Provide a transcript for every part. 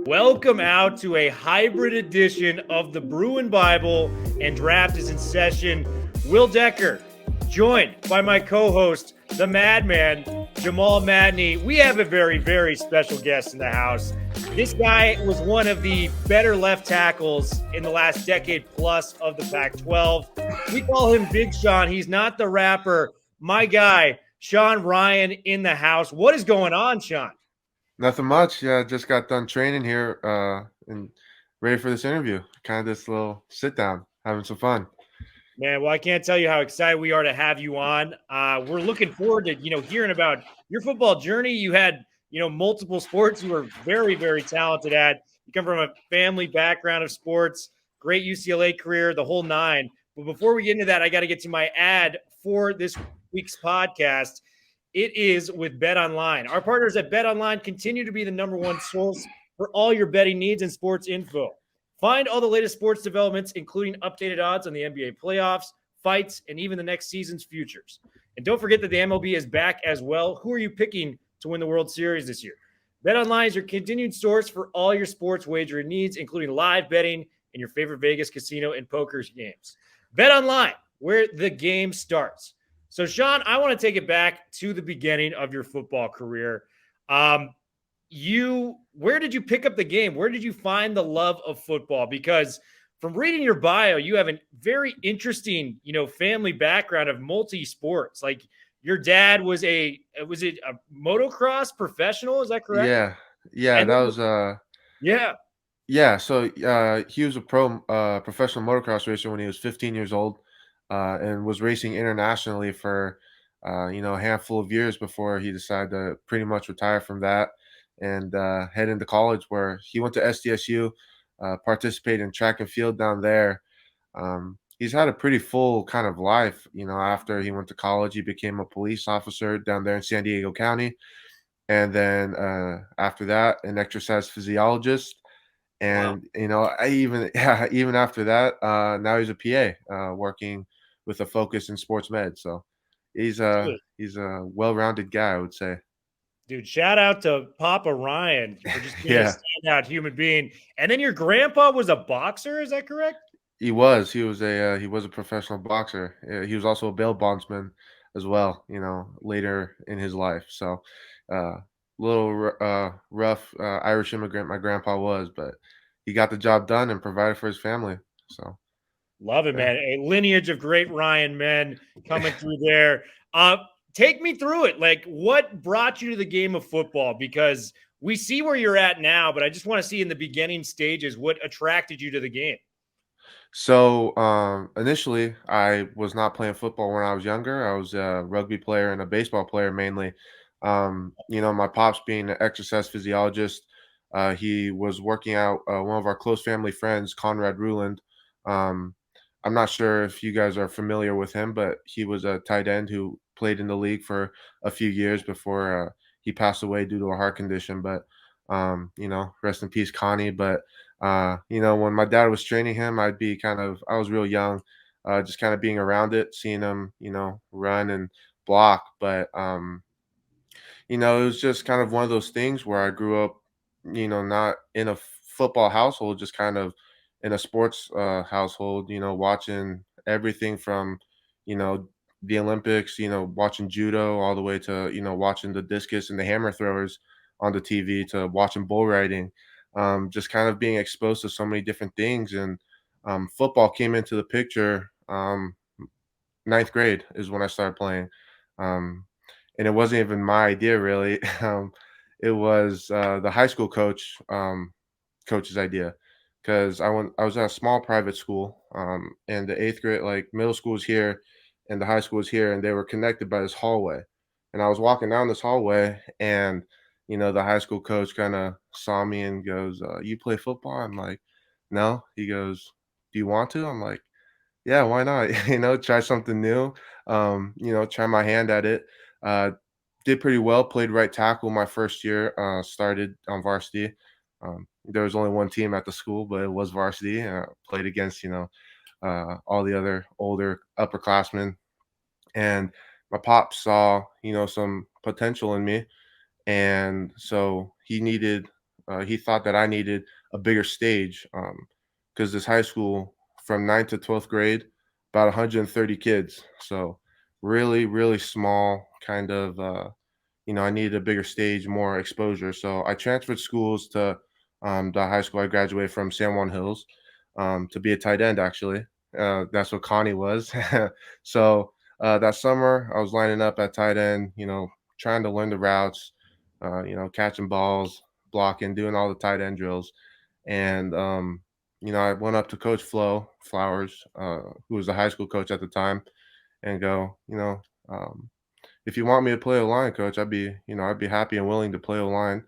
Welcome out to a hybrid edition of the Bruin Bible, and draft is in session. Will Decker, joined by my co-host, the Madman, Jamal Madni. We have a very, very special guest in the house. This guy was one of the better left tackles in the last decade plus of the Pac-12. We call him Big Sean. He's not the rapper. My guy, Sean Rhyan, in the house. What is going on, Sean? Nothing much. Yeah, just got done training here and ready for this interview. Kind of this little sit down, having some fun. Man, well, I can't tell you how excited we are to have you on. We're looking forward to, hearing about your football journey. You had, multiple sports you were very, very talented at. You come from a family background of sports, great UCLA career, the whole nine. But before we get into that, I got to get to my ad for this week's podcast. It is with Bet Online. Our partners at Bet Online continue to be the number one source for all your betting needs and sports info. Find all the latest sports developments, including updated odds on the NBA playoffs, fights, and even the next season's futures. And don't forget that the MLB is back as well. Who are you picking to win the World Series this year? BetOnline is your continued source for all your sports wagering needs, including live betting and your favorite Vegas casino and poker games. BetOnline, where the game starts. So, Sean, I want to take it back to the beginning of your football career. Where did you pick up the game? Where did you find the love of football? Because from reading your bio, you have a very interesting, family background of multi-sports. Like your dad was it a motocross professional? Is that correct? Yeah, And that then, was yeah. yeah. So he was a professional motocross racer when he was 15 years old, and was racing internationally for a handful of years before he decided to pretty much retire from that and head into college, where he went to SDSU, participated in track and field down there. He's had a pretty full kind of life. After he went to college, he became a police officer down there in San Diego County. And then after that, an exercise physiologist. Wow. And, yeah, even after that, now he's a PA working with a focus in sports med. So he's a well-rounded guy, I would say. Dude, shout out to Papa Ryan for just being a Yeah, standout human being. And then your grandpa was a boxer, is that correct? he was. He was a professional boxer. He was also a bail bondsman as well. Later in his life. So, rough Irish immigrant. My grandpa was, but he got the job done and provided for his family. So, Love it, yeah. man. A lineage of great Ryan men coming through there. Uh, Take me through it. Like, what brought you to the game of football? Because we see where you're at now, but I just want to see in the beginning stages what attracted you to the game. So, initially, I was not playing football when I was younger. I was a rugby player and a baseball player mainly. My pops being an exercise physiologist, he was working out one of our close family friends, Conrad Ruland. Um, I'm not sure if you guys are familiar with him, but he was a tight end who played in the league for a few years before he passed away due to a heart condition. But, rest in peace, Connie. But when my dad was training him, I was real young, just kind of being around it, seeing him, run and block. But, it was just kind of one of those things where I grew up, not in a football household, just kind of in a sports household, watching everything from, you know, the Olympics, watching judo all the way to, watching the discus and the hammer throwers on the TV to watching bull riding, just kind of being exposed to so many different things. And football came into the picture. Ninth grade is when I started playing. Um, and it wasn't even my idea really. It was the high school coach's idea because I was at a small private school, and the eighth grade, like middle school was here, and the high school was here, and they were connected by this hallway. And I was walking down this hallway, and the high school coach kind of saw me and goes, "You play football?" I'm like, "No." He goes, "Do you want to?" I'm like, yeah, why not? Try something new. Try my hand at it. Uh, did pretty well. Played right tackle my first year. Started on varsity. There was only one team at the school, but it was varsity. Played against all the other older upperclassmen, and my pop saw some potential in me, and so he thought that I needed a bigger stage, because this high school from 9th to 12th grade, about 130 kids, so really, really small, kind of, I needed a bigger stage, more exposure. So I transferred schools to the high school I graduated from, San Juan Hills, to be a tight end, actually. That's what Connie was. So that summer, I was lining up at tight end, trying to learn the routes, catching balls, blocking, doing all the tight end drills. And, I went up to Coach Flowers, who was the high school coach at the time, and go, if you want me to play a line, coach, I'd be happy and willing to play a line.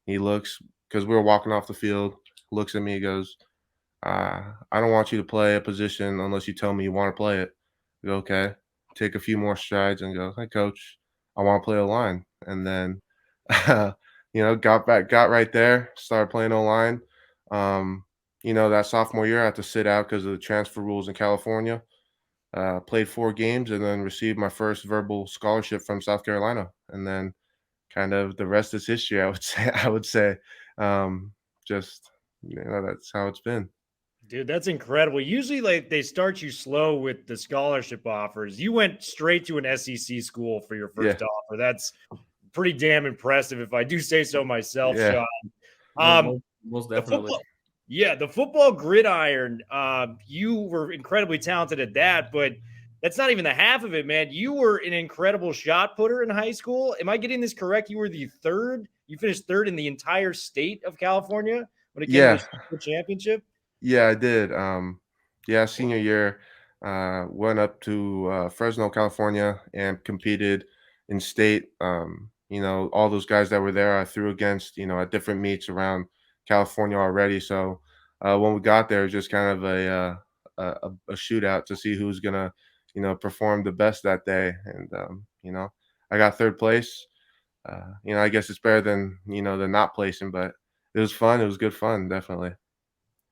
He looks, because we were walking off the field, looks at me, he goes, I don't want you to play a position unless you tell me you want to play it. I go, okay. Take a few more strides and go, hey, coach, I want to play a line. And then, got right there, started playing O line. Um, that sophomore year, I had to sit out because of the transfer rules in California. Played 4 games and then received my first verbal scholarship from South Carolina. And then kind of the rest is history, I would say. I would say, just that's how it's been. Dude, that's incredible. Usually, like they start you slow with the scholarship offers. You went straight to an SEC school for your Yeah, first offer. That's pretty damn impressive, if I do say so myself, yeah, Sean. No, Um, most the definitely. football, yeah, the football gridiron. You were incredibly talented at that, but that's not even the half of it, man. You were an incredible shot putter in high school. Am I getting this correct? You were the third. You finished third in the entire state of California when it came to the yeah. shot put championship. Yeah, I did. Yeah, senior year, went up to Fresno, California, and competed in state. All those guys that were there, I threw against, at different meets around California already. So when we got there, it was just kind of a shootout to see who's gonna, perform the best that day. And I got third place. I guess it's better than not placing, but it was fun. It was good fun, definitely.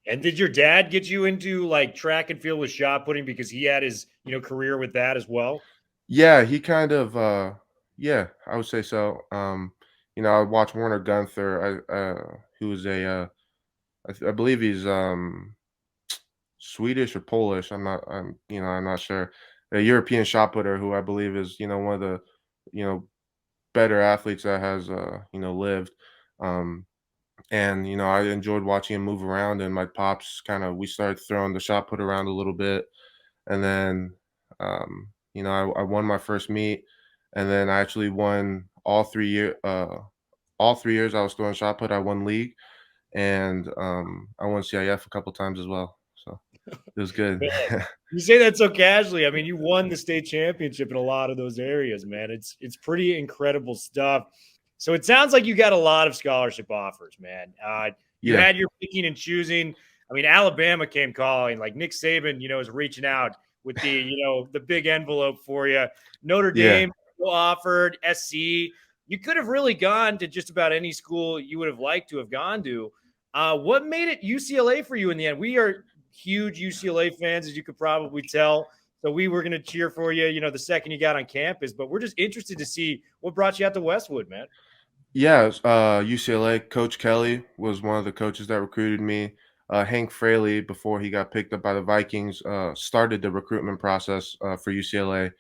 And did your dad get you into like track and field with shot putting because he had his, career with that as well? Yeah, he kind of, yeah, I would say so. I watched Warner Gunther, who is I believe he's Swedish or Polish. I'm not sure. A European shot putter who I believe is, one of the, you know, better athletes that has, lived. Um, and I enjoyed watching him move around. And my pops we started throwing the shot put around a little bit, and then I won my first meet, and then I actually won all 3 years I was throwing shot put. I won league, and I won CIF a couple times as well. So it was good. You say that so casually. I mean, you won the state championship in a lot of those areas, man. It's pretty incredible stuff. So it sounds like you got a lot of scholarship offers, man. You Yeah, had your picking and choosing. I mean, Alabama came calling. Like Nick Saban, is reaching out with the big envelope for you. Notre yeah. Dame offered, SC. You could have really gone to just about any school you would have liked to have gone to. What made it UCLA for you in the end? We are huge UCLA fans, as you could probably tell. So we were going to cheer for you, the second you got on campus. But we're just interested to see what brought you out to Westwood, man. Yeah, UCLA. Coach Kelly was one of the coaches that recruited me. Hank Fraley, before he got picked up by the Vikings, started the recruitment process for UCLA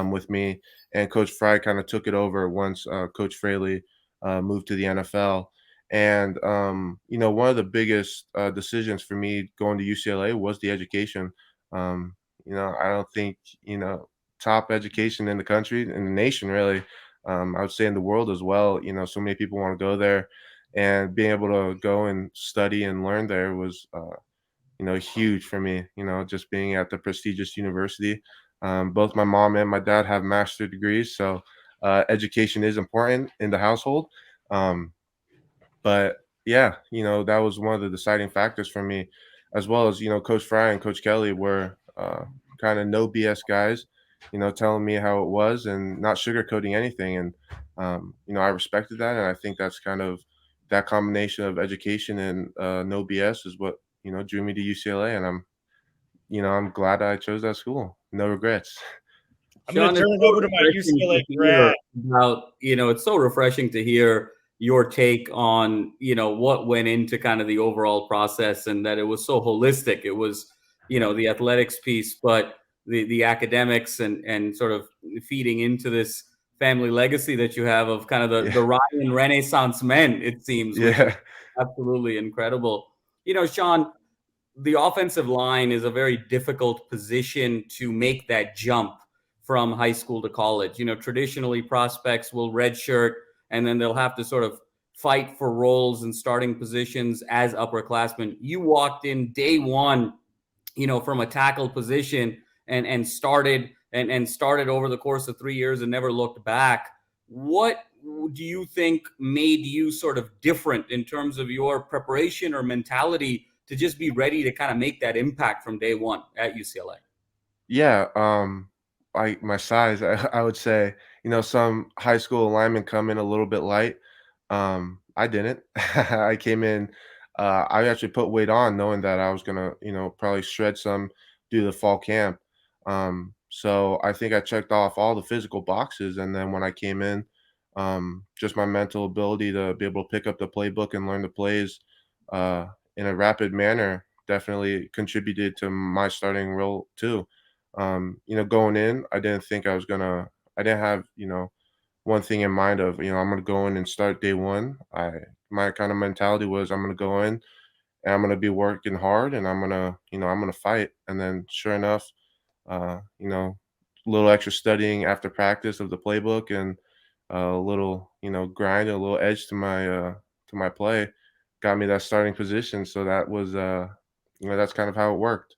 with me, and Coach Fry kind of took it over once Coach Fraley moved to the NFL. And one of the biggest decisions for me going to UCLA was the education. I don't think top education in the country, in the nation, really. I would say in the world as well. So many people want to go there, and being able to go and study and learn there was, huge for me. Just being at the prestigious university. Both my mom and my dad have master degrees, so education is important in the household. Um, but yeah, that was one of the deciding factors for me, as well as Coach Fry and Coach Kelly were kind of no BS guys, telling me how it was and not sugarcoating anything. And I respected that, and I think that's kind of that combination of education and no BS is what drew me to UCLA, and I'm glad I chose that school. No regrets. I'm going to Sean, turn it's it so over to my refreshing to UCLA hear grad. about, it's so refreshing to hear your take on, what went into kind of the overall process, and that it was so holistic. It was, the athletics piece, but the academics and sort of feeding into this family legacy that you have of kind of the, Yeah. the Ryan Renaissance men, it seems, which is Yeah. absolutely incredible. Sean, the offensive line is a very difficult position to make that jump from high school to college. Traditionally prospects will redshirt and then they'll have to sort of fight for roles and starting positions as upperclassmen. You walked in day one, from a tackle position and started over the course of 3 years and never looked back. What do you think made you sort of different in terms of your preparation or mentality to just be ready to kind of make that impact from day one at UCLA? Yeah, my size, I would say, some high school linemen come in a little bit light. I didn't. I came in, I actually put weight on knowing that I was gonna, probably shred some due to the fall camp. So I think I checked off all the physical boxes, and then when I came in, just my mental ability to be able to pick up the playbook and learn the plays, in a rapid manner definitely contributed to my starting role too. Going in, I didn't have, one thing in mind of, I'm gonna go in and start day one. My kind of mentality was I'm gonna go in and I'm gonna be working hard and I'm gonna fight. And then sure enough, uh, you know, a little extra studying after practice of the playbook and a little, grind, a little edge to my play got me that starting position. So that was that's kind of how it worked.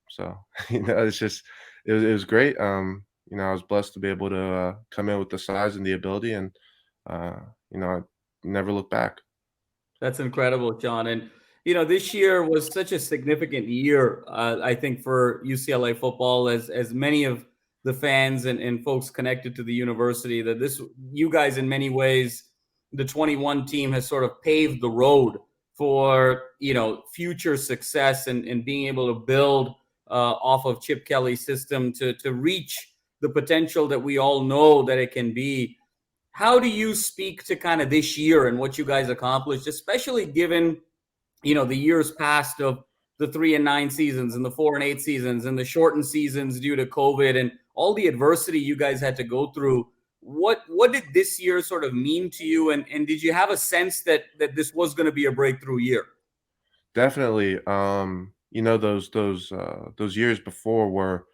So it's just it was great. I was blessed to be able to come in with the size and the ability, and uh, I never look back. That's incredible, John. And this year was such a significant year, I think, for UCLA football, as many of the fans and folks connected to the university. That you guys, in many ways, the 21 team has sort of paved the road for future success and being able to build off of Chip Kelly's system to reach the potential that we all know that it can be. How do you speak to kind of this year and what you guys accomplished, especially given the years past of the 3-9 seasons and the 4-8 seasons and the shortened seasons due to COVID and all the adversity you guys had to go through? What did this year sort of mean to you, and did you have a sense that this was going to be a breakthrough year? Definitely. Those years before were,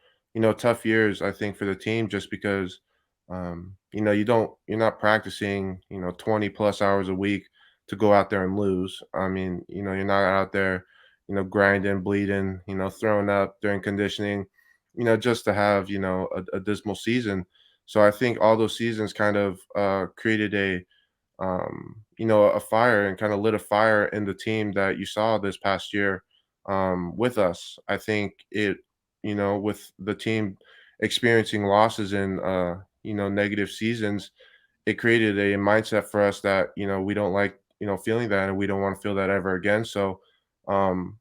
tough years, I think, for the team just because you're not practicing, 20 plus hours a week to go out there and lose. I mean, you're not out there, grinding, bleeding, throwing up during conditioning, just to have, a dismal season. So I think all those seasons kind of created a fire and kind of lit a fire in the team that you saw this past year with us. I think with the team experiencing losses in, negative seasons, it created a mindset for us that, we don't like, feeling that and we don't want to feel that ever again. So, um,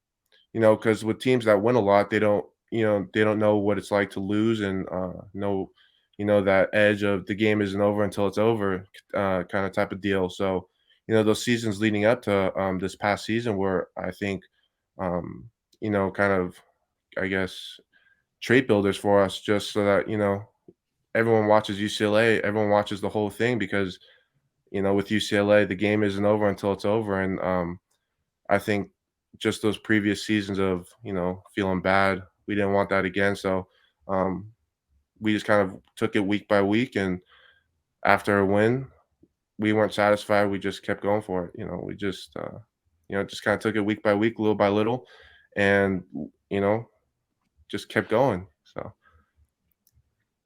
because with teams that win a lot, they don't know what it's like to lose and know, that edge of the game isn't over until it's over, kind of type of deal. So, those seasons leading up to this past season were, I think, um, kind of, I guess, trait builders for us, just so that everyone watches UCLA, everyone watches the whole thing because with UCLA, the game isn't over until it's over, and I think just those previous seasons of, feeling bad, we didn't want that again. So um, we just kind of took it week by week. And after a win, we weren't satisfied. We just kept going for it. We just kind of took it week by week, little by little, and, you know, just kept going. So,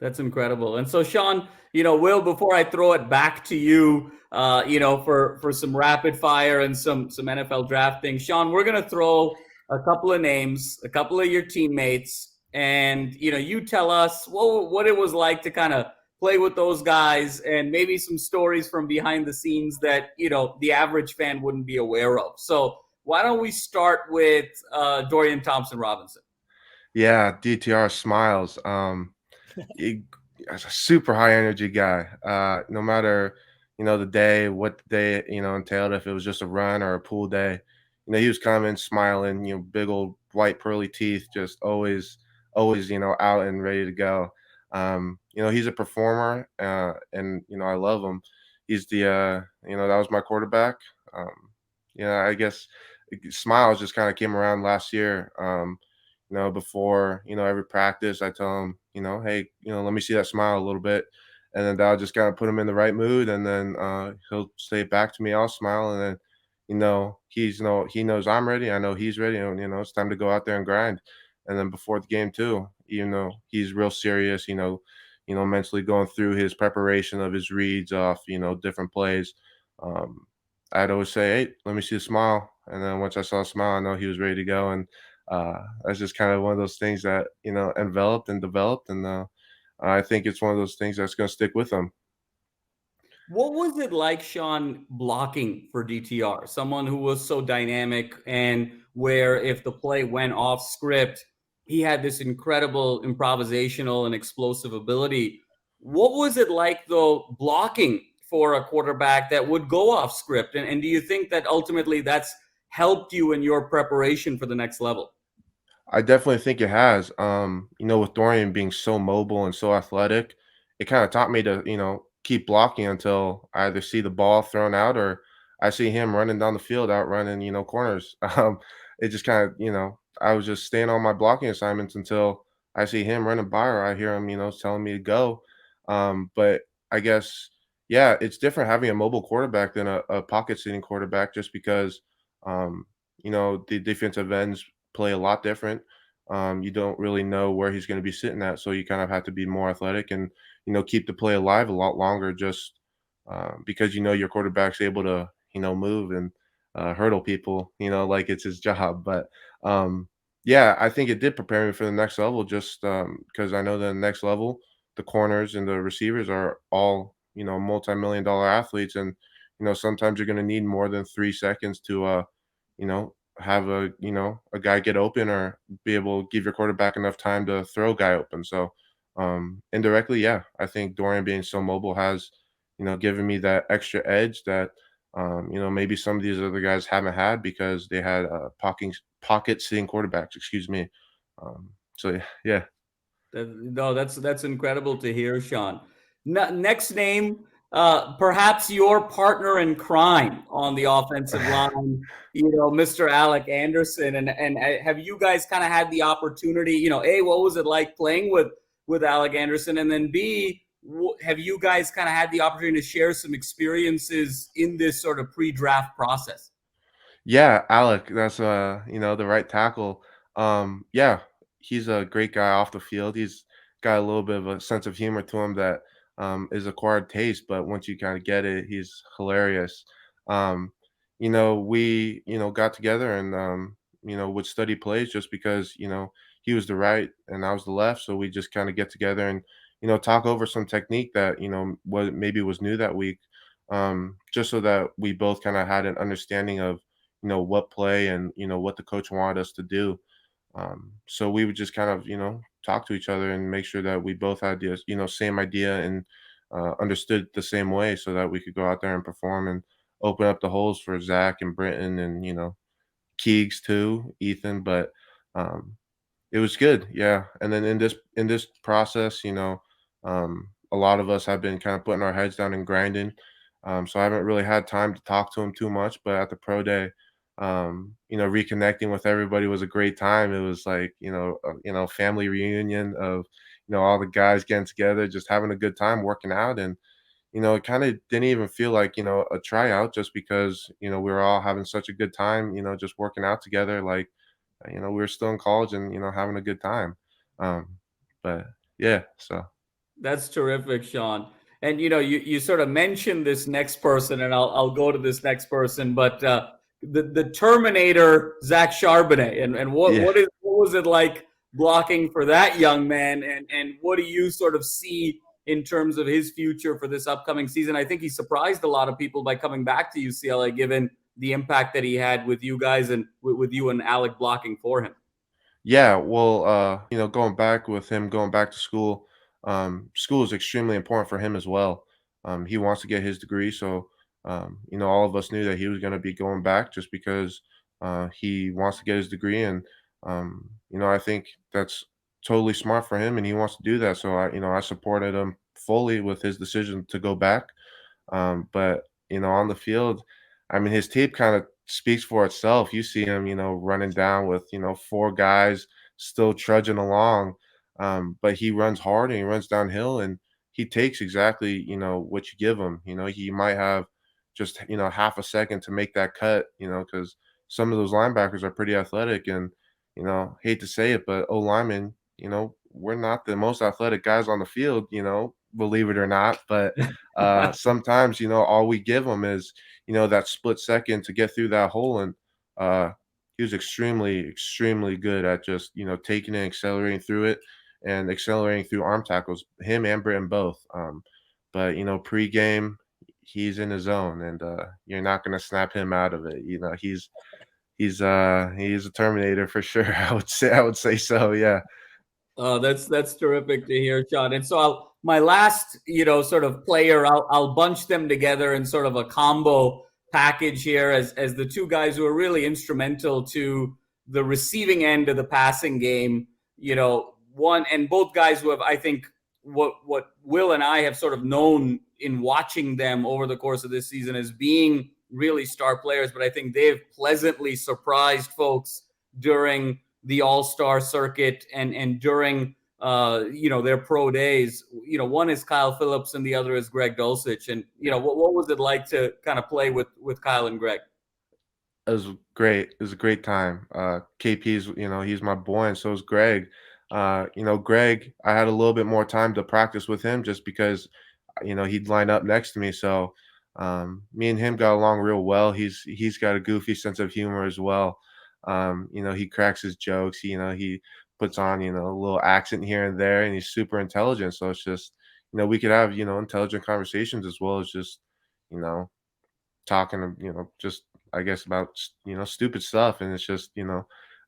That's incredible. And so, Sean, Will, before I throw it back to you, for some rapid fire and some NFL draft things, Sean, we're gonna throw a couple of names, a couple of your teammates, and you tell us what it was like to kind of play with those guys, and maybe some stories from behind the scenes that the average fan wouldn't be aware of. So, why don't we start with Dorian Thompson Robinson? yeah, DTR smiles. He's a super high energy guy. No matter, the day, what the day, entailed, if it was just a run or a pool day, he was coming, smiling, big old white pearly teeth, just always, out and ready to go. He's a performer, and I love him. He's that was my quarterback. Um, I guess smiles just kind of came around last year. Before, every practice, I tell him, hey, let me see that smile a little bit. And then that'll just kind of put him in the right mood. And then he'll say it back to me, I'll smile. And then, he knows I'm ready. I know he's ready. And, it's time to go out there and grind. And then before the game too, even though he's real serious, mentally going through his preparation of his reads off, different plays. Um, I'd always say, hey, let me see a smile. And then once I saw a smile, I know he was ready to go. And that's just kind of one of those things that enveloped and developed, and I think it's one of those things that's going to stick with them. What was it like, Sean, blocking for DTR? Someone who was so dynamic, and where if the play went off script, he had this incredible improvisational and explosive ability. What was it like, though, blocking for a quarterback that would go off script? And do you think that ultimately that's helped you in your preparation for the next level? I definitely think it has. With Dorian being so mobile and so athletic, it kind of taught me to, keep blocking until I either see the ball thrown out or I see him running down the field, outrunning, corners. It just kind of, I was just staying on my blocking assignments until I see him running by or I hear him, telling me to go. But I guess, yeah, it's different having a mobile quarterback than a pocket sitting quarterback just because, um, the defensive ends play a lot different. You don't really know where he's going to be sitting at, so you kind of have to be more athletic and keep the play alive a lot longer, just because your quarterback's able to move and hurdle people, like it's his job. But yeah, I think it did prepare me for the next level, just because I know the next level, the corners and the receivers are all multi-million-dollar athletes, and sometimes you're going to need more than 3 seconds to you know have a guy get open or be able to give your quarterback enough time to throw a guy open. So indirectly, yeah, I think Dorian being so mobile has given me that extra edge that maybe some of these other guys haven't had because they had pocket sitting quarterbacks. Excuse me. So yeah. No, that's incredible to hear, Sean. Next name, perhaps your partner in crime on the offensive line, Mr. Alec Anderson, and have you guys kind of had the opportunity, A, what was it like playing with Alec Anderson, and then B, have you guys kind of had the opportunity to share some experiences in this sort of pre-draft process? Yeah, Alec, that's the right tackle. Yeah, he's a great guy off the field. He's got a little bit of a sense of humor to him that is acquired taste, but once you kind of get it, he's hilarious. Um, we got together and would study plays just because he was the right and I was the left, so we just kind of get together and talk over some technique that what maybe was new that week, just so that we both kind of had an understanding of what play and what the coach wanted us to do. So we would just kind of talk to each other and make sure that we both had the same idea and understood the same way, so that we could go out there and perform and open up the holes for Zach and Britton and Keegs too, Ethan. But um, it was good, yeah. And then in this process, a lot of us have been kind of putting our heads down and grinding. So I haven't really had time to talk to him too much. But at the pro day, reconnecting with everybody was a great time. It was like family reunion of all the guys getting together, just having a good time working out, and it kind of didn't even feel like a tryout, just because we were all having such a good time, just working out together, like we were still in college and having a good time. Um, but yeah, so That's terrific, Sean. And you sort of mentioned this next person, and I'll go to this next person, but the Terminator, Zach Charbonnet, and what yeah. what was it like blocking for that young man, and what do you sort of see in terms of his future for this upcoming season? I think he surprised a lot of people by coming back to UCLA, given the impact that he had with you guys and with you and Alec blocking for him. Yeah, well, going back with him going back to school, school is extremely important for him as well. He wants to get his degree, so all of us knew that he was going to be going back just because he wants to get his degree, and I think that's totally smart for him, and he wants to do that. So I supported him fully with his decision to go back. But on the field, I mean, his tape kind of speaks for itself. You see him, running down with four guys still trudging along, but he runs hard and he runs downhill and he takes exactly what you give him. He might have just half a second to make that cut. Because some of those linebackers are pretty athletic, and hate to say it, but O-Lineman, we're not the most athletic guys on the field, believe it or not. But sometimes, all we give them is, that split second to get through that hole. And he was extremely, extremely good at just, taking it, accelerating through it, and accelerating through arm tackles, him and Britton both. But, pregame, he's in his zone, and you're not going to snap him out of it. He's a Terminator for sure. I would say so. Yeah. That's terrific to hear, Sean. And so my last, sort of player, I'll bunch them together in sort of a combo package here as the two guys who are really instrumental to the receiving end of the passing game. One and both guys who have, I think, what Will and I have sort of known in watching them over the course of this season as being really star players, but I think they've pleasantly surprised folks during the all-star circuit and during their pro days. One is Kyle Phillips and the other is Greg Dulcich. And what was it like to kind of play with Kyle and Greg? It was great. It was a great time. KP's, he's my boy, and so is Greg. Greg, I had a little bit more time to practice with him just because he'd line up next to me. So me and him got along real well. He's got a goofy sense of humor as well. He cracks his jokes. He puts on, a little accent here and there, and he's super intelligent. So it's just, we could have, intelligent conversations as well as just, talking, just, I guess, about, stupid stuff. And it's just,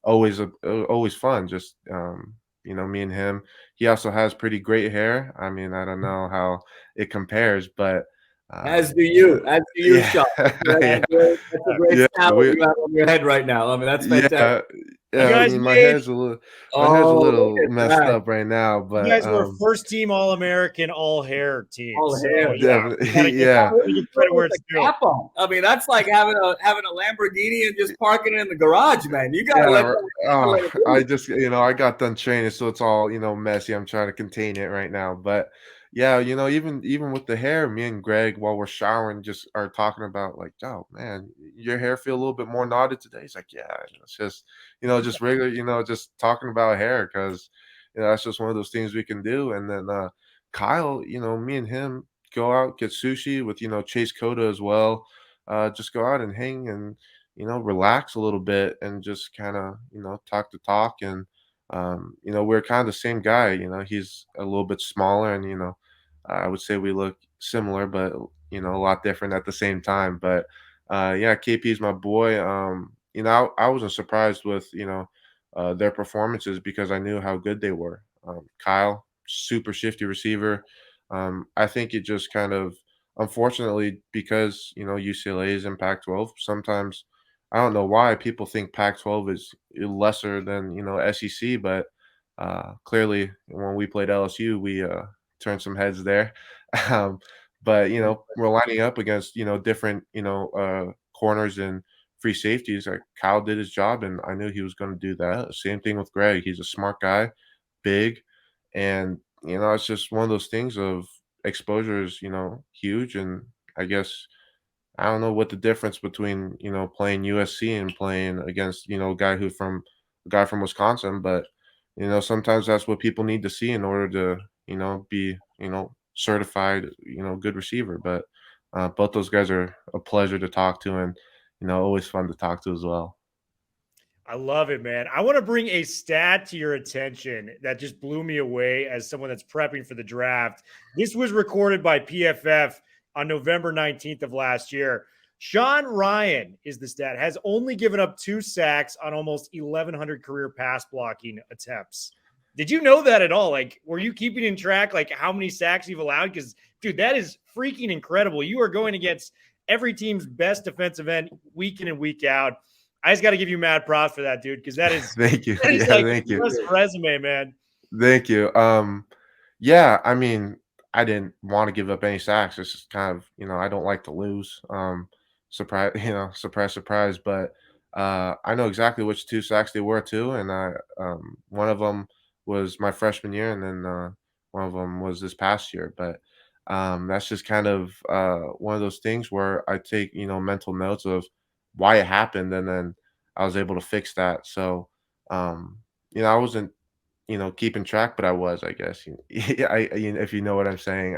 always, always fun. Just, me and him. He also has pretty great hair. I mean, I don't know how it compares, but as do you, yeah, Sean. yeah, That's a great yeah, style you have on your head right now. I mean, that's fantastic. yeah. I guys mean, made my hair's a look little at messed that. up right now, you but guys were a first team All-American all-hair team. All So hair. yeah, definitely, gotta yeah. give credit where With it's a due. cap on. I mean, that's like having a Lamborghini and just parking it in the garage, man. You gotta let that. I just, I got done training, so it's all, messy. I'm trying to contain it right now. But yeah, even with the hair, me and Greg, while we're showering, just are talking about like, oh man, your hair feel a little bit more knotted today. He's like, yeah, it's just, just regular, just talking about hair because, that's just one of those things we can do. And then Kyle, me and him go out, get sushi with, Chase Cota as well. Just go out and hang and, relax a little bit and just kind of, talk the talk. And, we're kind of the same guy. He's a little bit smaller and, I would say we look similar, but, a lot different at the same time. But yeah, KP is my boy. I wasn't surprised with, their performances because I knew how good they were. Kyle, super shifty receiver. I think it just kind of, unfortunately, because UCLA is in Pac-12, sometimes I don't know why people think Pac-12 is lesser than SEC, but clearly when we played LSU, we turned some heads there. Um, but we're lining up against different corners and free safeties. Like Kyle did his job, and I knew he was going to do that. Same thing with Greg. He's a smart guy, big, and it's just one of those things of exposure is huge. And I guess I don't know what the difference between playing USC and playing against a guy from Wisconsin, but sometimes that's what people need to see in order to be certified good receiver. But both those guys are a pleasure to talk to and always fun to talk to as well. I love it, man. I want to bring a stat to your attention that just blew me away as someone that's prepping for the draft. This was recorded by PFF on November 19th of last year. Sean Rhyan is the stat, has only given up 2 sacks on almost 1,100 career pass blocking attempts. Did you know that at all? Like, were you keeping in track, like, how many sacks you've allowed? Because, dude, that is freaking incredible. You are going against every team's best defensive end week in and week out. I just got to give you mad props for that, dude, because Thank you. that is Yeah, like thank you. impressive resume, man. Thank you. Yeah, I mean, I didn't want to give up any sacks. It's just kind of, I don't like to lose. Surprise, surprise, surprise. But I know exactly which two sacks they were too, and one of them was my freshman year, and then one of them was this past year. But that's just kind of one of those things where I take, mental notes of why it happened, and then I was able to fix that. So, I wasn't keeping track, but I was, I guess. Yeah, if you know what I'm saying.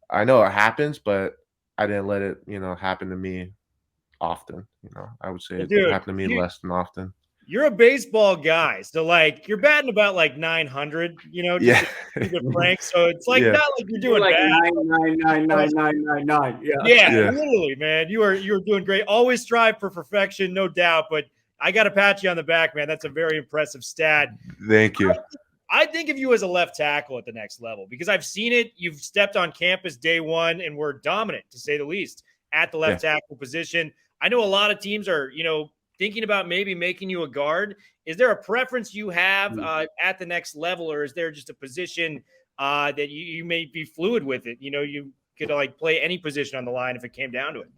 I know it happens, but I didn't let it, happen to me often. I would say Well, it dude, happened to me less than often. you're a baseball guy, so like you're batting about like 900, just Yeah. to keep it frank. So it's like Yeah. not like you're You're doing like bad. 9999999. Yeah. Yeah, Yeah. literally, man. You are doing great. Always strive for perfection, no doubt. But I got to pat you on the back, man. That's a very impressive stat. Thank you. I think of you as a left tackle at the next level because I've seen it. You've stepped on campus day one and were dominant, to say the least, at the Yeah. left tackle position. I know a lot of teams are, thinking about maybe making you a guard. Is there a preference you have at the next level, or is there just a position that you may be fluid with it? You could like play any position on the line if it came down to it.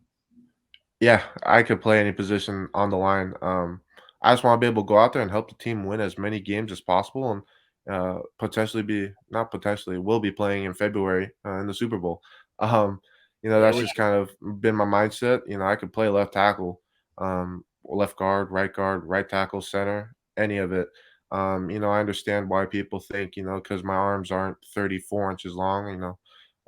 Yeah, I could play any position on the line. I just want to be able to go out there and help the team win as many games as possible, and potentially be not potentially will be playing in February in the Super Bowl. There That's we just kind of been my mindset. I could play left tackle, left guard, right tackle, center, any of it. I understand why people think, because my arms aren't 34 inches long.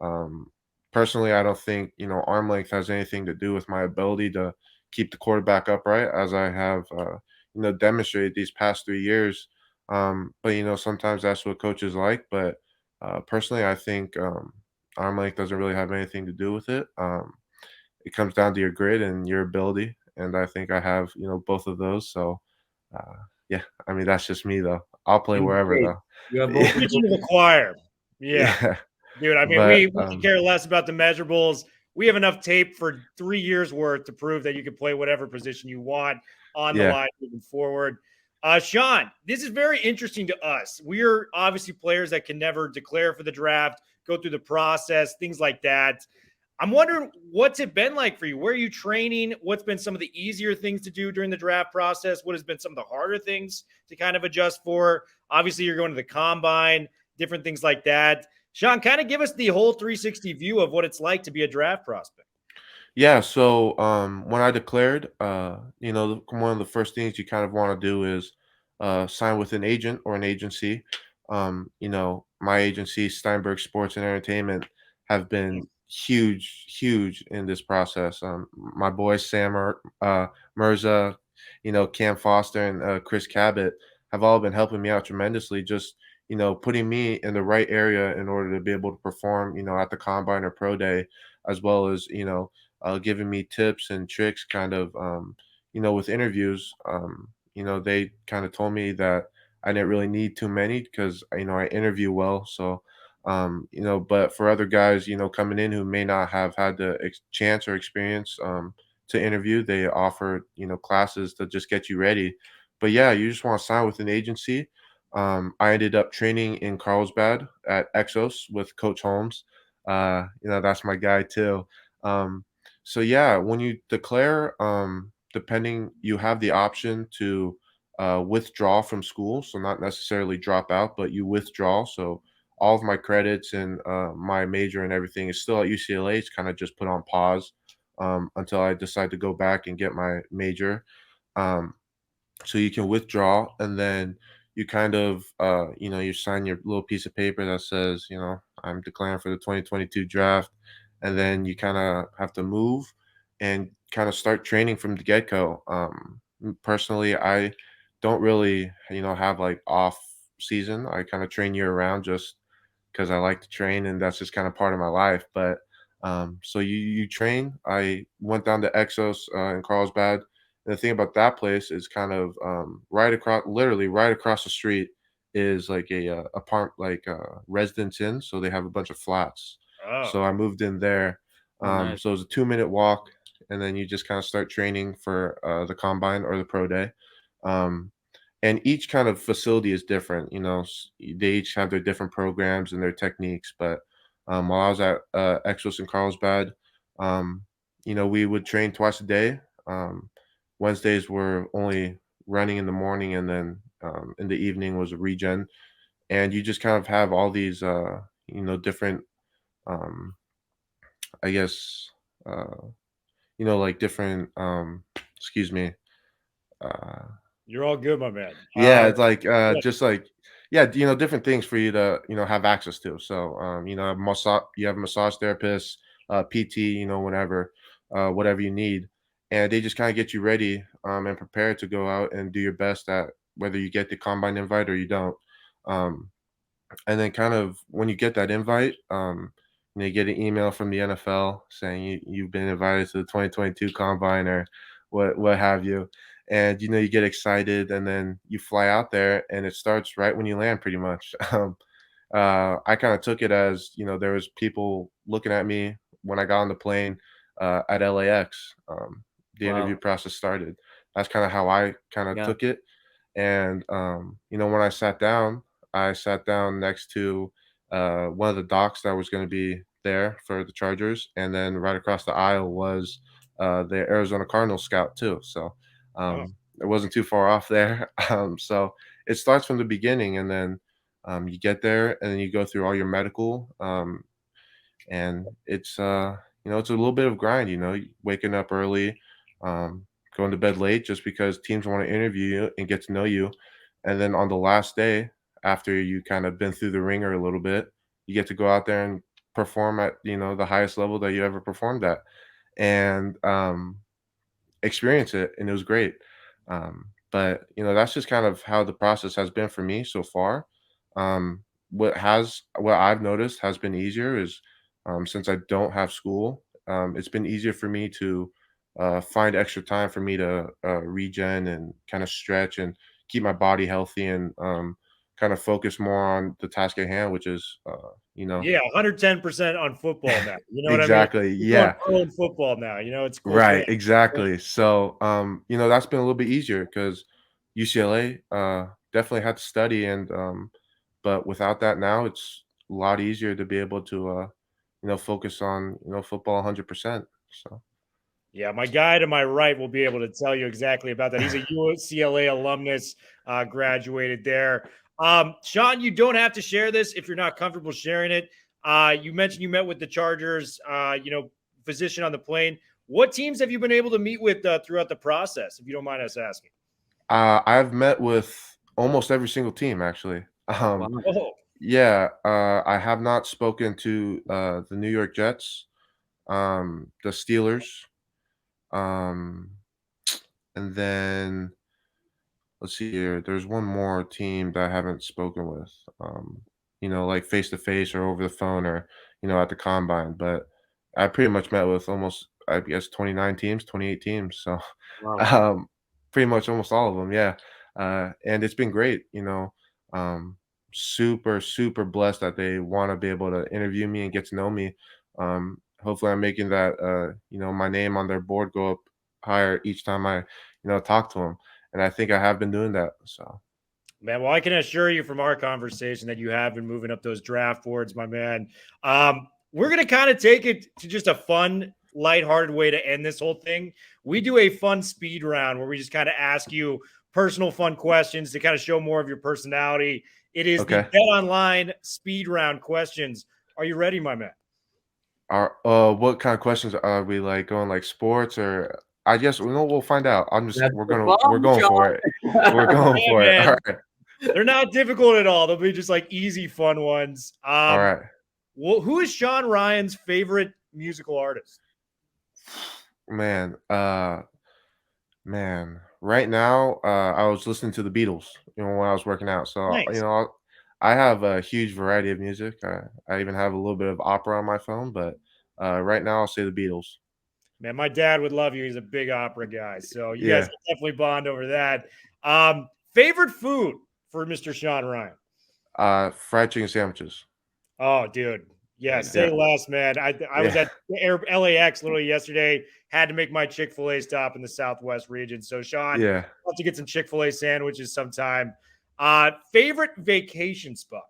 Um, Personally, I don't think, arm length has anything to do with my ability to keep the quarterback upright, as I have, demonstrated these past 3 years. But sometimes that's what coaches like. But personally, I think arm length doesn't really have anything to do with it. It comes down to your grit and your ability, and I think I have, both of those. So, uh, yeah, I mean that's just me though. I'll play wherever Great. though. You have both. Yeah, preaching to the choir. Yeah. yeah. Dude, I mean, But we could care less about the measurables. We have enough tape for 3 years worth to prove that you can play whatever position you want on the yeah, line moving forward. Sean, this is very interesting to us. We're obviously players that can never declare for the draft, go through the process, things like that. I'm wondering what's it been like for you? Where are you training? What's been some of the easier things to do during the draft process? What has been some of the harder things to kind of adjust for? Obviously, you're going to the combine, different things like that. Sean, kind of give us the whole 360 view of what it's like to be a draft prospect. yeah. So when I declared, one of the first things you kind of want to do is sign with an agent or an agency. My agency, Steinberg Sports and Entertainment, have been huge, huge in this process. My boys Mirza, Cam Foster and Chris Cabot have all been helping me out tremendously. Just putting me in the right area in order to be able to perform, at the combine or pro day, as well as giving me tips and tricks, kind of, with interviews. They kind of told me that I didn't really need too many because I interview well. So, but for other guys, coming in who may not have had the chance or experience to interview, they offer classes to just get you ready. But yeah, you just want to sign with an agency. I ended up training in Carlsbad at Exos with Coach Holmes. That's my guy too. So yeah, when you declare, depending, you have the option to withdraw from school, so not necessarily drop out, but you withdraw. So all of my credits and my major and everything is still at UCLA. It's kind of just put on pause until I decide to go back and get my major. Um, so you can withdraw, and then you kind of you sign your little piece of paper that says, I'm declaring for the 2022 draft, and then you kind of have to move and kind of start training from the get-go. Personally, I don't really have like off season. I kind of train year round just because I like to train, and that's just kind of part of my life. But so you train. I went down to Exos in Carlsbad. And the thing about that place is kind of right across, literally right across the street is like a residence inn, so they have a bunch of flats. Oh, So I moved in there. Oh, nice. So it was a 2-minute walk, and then you just kind of start training for the combine or the pro day. Um, and each kind of facility is different. They each have their different programs and their techniques. But while I was at Exos in Carlsbad, um, we would train twice a day. Wednesdays were only running in the morning, and then in the evening was a regen. And you just kind of have all these, different, um, I guess, like different, excuse me, uh, you're all good, my man. yeah, it's like, Yeah. just like, yeah, different things for you to, have access to. So, you have a massage therapist, PT, whenever, whatever you need, and they just kind of get you ready, and prepared to go out and do your best at whether you get the combine invite or you don't. Um, and then kind of when you get that invite, you get an email from the NFL saying you've been invited to the 2022 combine or what have you. And you get excited, and then you fly out there, and it starts right when you land, pretty much. I kind of took it as there was people looking at me when I got on the plane at LAX. The interview Wow. process started. That's kind of how I kind of Yeah. took it. And when I sat down next to one of the docs that was going to be there for the Chargers, and then right across the aisle was the Arizona Cardinals scout too. So Oh, it wasn't too far off there. So it starts from the beginning, and then you get there, and then you go through all your medical, and it's a little bit of grind. Waking up early, um, going to bed late, just because teams want to interview you and get to know you. And then on the last day, after you kind of been through the ringer a little bit, you get to go out there and perform at the highest level that you ever performed at, and experience it, and it was great. But that's just kind of how the process has been for me so far. Um, what I've noticed has been easier is, since I don't have school, it's been easier for me to find extra time for me to regen and kind of stretch and keep my body healthy, and kind of focus more on the task at hand, which is yeah, 110% on football now. You know what I mean? exactly, You're going yeah. pro in football now. It's cool Right, seeing. exactly. So, that's been a little bit easier because UCLA definitely had to study, and but without that now, it's a lot easier to be able to focus on football 100%. So Yeah, my guy to my right will be able to tell you exactly about that. He's a UCLA alumnus, graduated there. Sean, you don't have to share this if you're not comfortable sharing it. You mentioned you met with the Chargers, physician on the plane. What teams have you been able to meet with throughout the process, if you don't mind us asking? I've met with almost every single team, actually. Wow. Oh, Yeah, I have not spoken to the New York Jets, the Steelers, um, and then let's see here. There's one more team that I haven't spoken with, like face to face or over the phone, or at the combine. But I pretty much met with almost, I guess, 29 teams, 28 teams. So Wow. um, pretty much almost all of them, yeah. And it's been great. Super super blessed that they want to be able to interview me and get to know me. Hopefully, I'm making that my name on their board go up higher each time I talk to them, and I think I have been doing that. So man, well, I can assure you from our conversation that you have been moving up those draft boards, my man. We're going to kind of take it to just a fun, lighthearted way to end this whole thing. We do a fun speed round where we just kind of ask you personal, fun questions to kind of show more of your personality. It is the okay. Bet Online speed round questions. Are you ready, my man? What kind of questions are we, like, going, like, sports, or I guess we'll find out. That's the We're bomb, going for Sean. it. We're going Yeah, for it. man. Alright. They're not difficult at all. They'll be just like easy, fun ones. Alright. Well, who is Sean Rhyan's favorite musical artist? Man, man, right now, I was listening to the Beatles, when I was working out. So, Nice. I have a huge variety of music. I even have a little bit of opera on my phone, but, right now, I'll say the Beatles. Man, my dad would love you. He's a big opera guy. So you guys Yeah. can definitely bond over that. Favorite food for Mr. Sean Rhyan? Fried chicken sandwiches. Oh, dude. Yeah, Very nice. say less, man. I was Yeah. at LAX literally yesterday. Had to make my Chick-fil-A stop in the Southwest region. So, Sean, Yeah. I'll have to get some Chick-fil-A sandwiches sometime. Favorite vacation spot?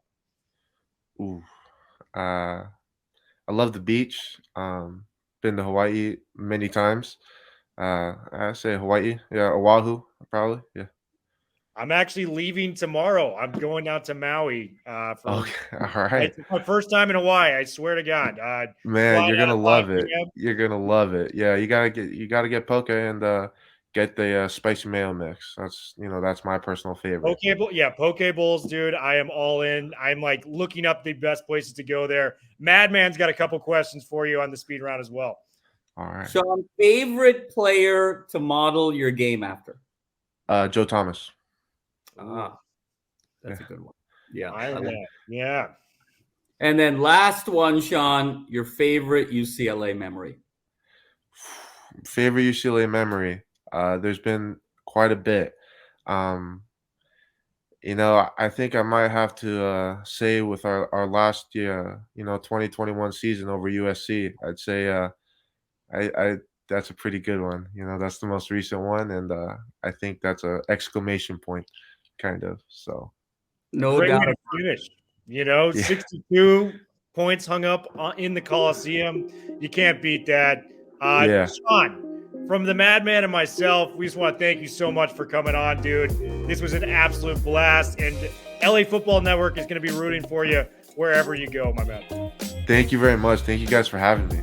Ooh. I love the beach. Been to Hawaii many times. I say Hawaii. Yeah, Oahu, probably. Yeah. I'm actually leaving tomorrow. I'm going out to Maui for Okay. All right. it's my first time in Hawaii. I swear to God. Man, Flying you're out gonna at 5 love it. p.m. You're gonna love it. Yeah, you gotta get poke and get the spicy mayo mix. That's my personal favorite. Poke bowl, yeah, poke bowls, dude. I am all in. I'm like looking up the best places to go there. Madman's got a couple questions for you on the speed round as well. All right. Sean, favorite player to model your game after? Joe Thomas. Ah, that's a good one. Yeah. I I like like- that. Yeah. And then last one, Sean, your favorite UCLA memory. Favorite UCLA memory. There's been quite a bit. Um, I think I might have to say with our last year, 2021 season over USC, I'd say I that's a pretty good one. That's the most recent one, and I think that's a exclamation point, kind of. So No Great doubt. way to finish. Yeah. 62 points hung up in the Coliseum. You can't beat that. Yeah. Sean, from the Madman and myself, we just want to thank you so much for coming on, dude. This was an absolute blast, and LA Football Network is going to be rooting for you wherever you go, my man. Thank you very much. Thank you guys for having me.